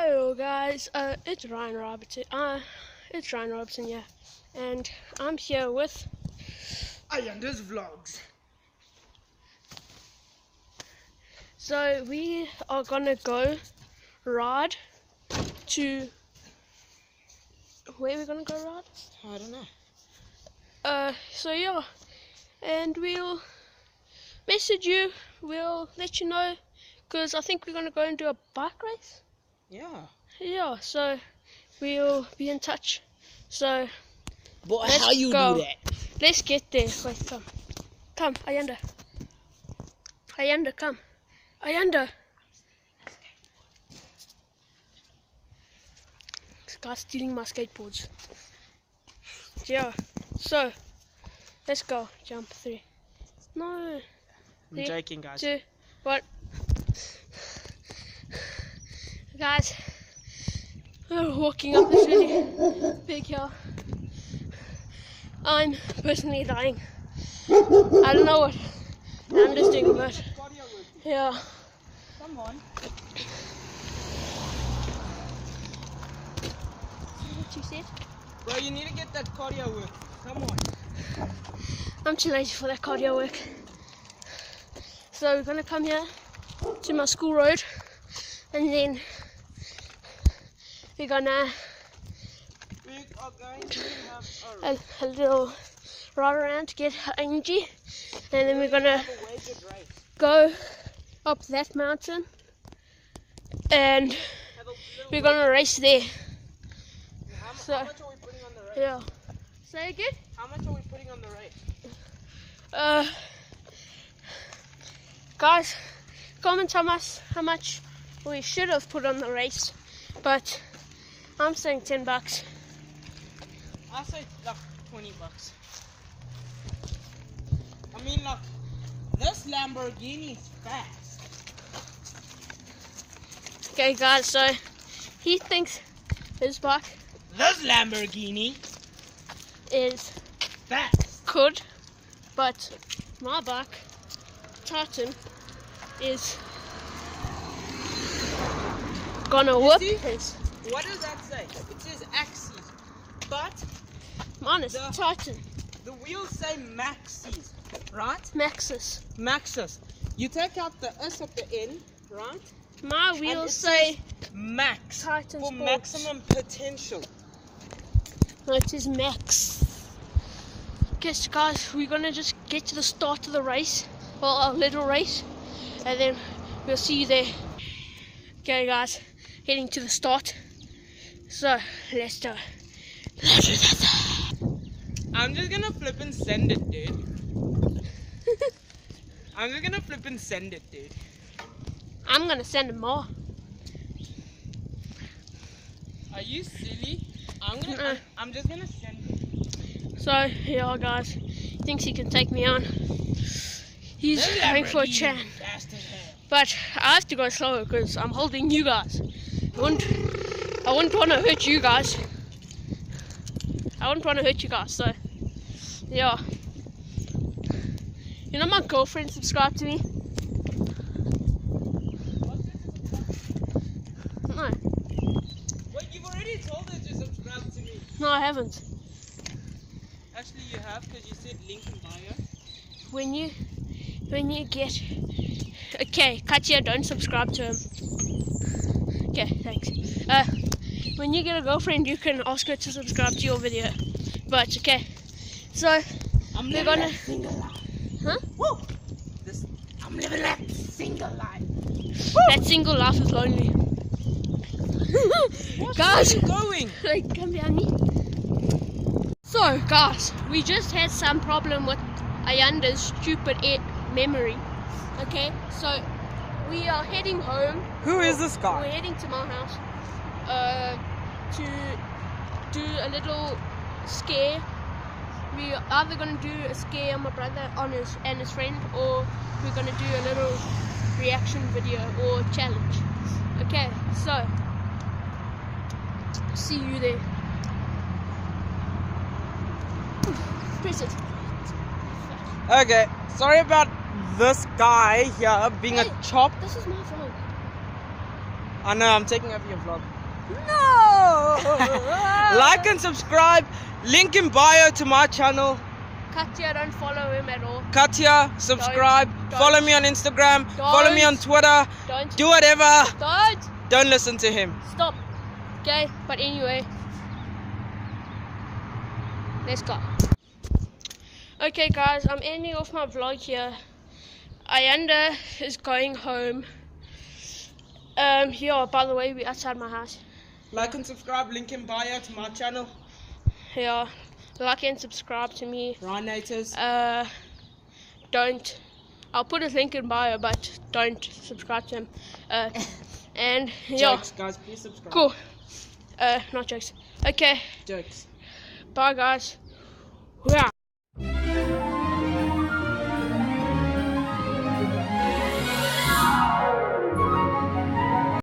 Hello guys, it's Ryan Robertson. Yeah, and I'm here with Ayanda's Vlogs. So we are gonna go ride to where we're gonna go ride? I don't know. So yeah, and we'll message you. We'll let you know, because I think we're gonna go and do a bike race. Yeah, so we'll be in touch. So Boy, let's how you go. do that? Let's get there. Wait, come, Ayanda, come, Ayanda. This guy's stealing my skateboards. Yeah, so let's go. Jump 3. No. I'm joking, guys. 2, 1. Guys, we're walking up this really big hill. I'm personally dying. I don't know what I'm just doing, but yeah. Come on. See what you said? Bro, you need to get that cardio work. Come on. I'm too lazy for that cardio work. So we're gonna come here to my school road, and then we're gonna We are going to have a little ride around to get energy, and then we're gonna a way good race. go up that mountain, and Have a little we're gonna race there. How So much are we putting on the race? yeah. Say again? How much are we putting on the race? Guys, comment how much we should have put on the race, but I'm saying $10. I say like $20. I mean, like, this Lamborghini is fast. Okay guys, so he thinks his bike This Lamborghini is fast. good, but my bike, Titan, is gonna whoop see? his. What does that say? It says axes, but Mine is The- Titan, the wheels say maxis, right? Maxus. Maxus. You take out the S at the end, right? My And wheels it say Max Titan for Sports. maximum potential. No, it is Max. Okay, so guys, we're gonna just get to the start of the race, well, a little race, and then we'll see you there. Okay, guys, heading to the start. So let's do it. Let's do this. I'm just gonna flip and send it, dude. I'm just gonna flip and send it, dude. I'm gonna send him more. Are you silly? I'm just gonna send it. So yeah, guys, he thinks he can take me on. He's going for a chance, Fast as hell. but I have to go slower because I'm holding you guys. I wouldn't want to hurt you guys. So yeah. You know my girlfriend subscribed to me? No, Wait, you've already told her to subscribe to me. no, I haven't. Actually, you have, because you said link in bio. When you get, okay, Katya, don't subscribe to him. Okay, thanks. When you get a girlfriend, you can ask her to subscribe to your video. But okay, so I'm we're living gonna, that single life. huh? Woo! I'm living that single life. That single life is lonely. What Guys, are you going? like, come behind me. So guys, we just had some problem with Ayanda's stupid memory. Okay, so we are heading home. Who is this We're guy? heading to my house to do a little scare. We're either gonna do a scare on my brother and his friend, or we're gonna do a little reaction video or challenge. Okay, so see you there. Press it. Okay, sorry about this guy here being Hey, a chop. This is my phone. I know, I'm taking over your vlog. No! Like and subscribe. Link in bio to my channel. Katya, don't follow him at all. Katya, subscribe. Don't. Follow me on Instagram. Follow me on Twitter. Don't. Do whatever. Don't listen to him. stop. Okay, but anyway, let's go. Okay, guys, I'm ending off my vlog here. Ayanda is going home. Yeah, by the way, we're outside my house. Like and subscribe. Link in bio to my channel. Yeah, like and subscribe to me. Rhinators. Don't. I'll put a link in bio, but don't subscribe to him. And yeah. Jokes, guys. Please subscribe. Cool. Not jokes. Okay. Jokes. Bye, guys. Yeah.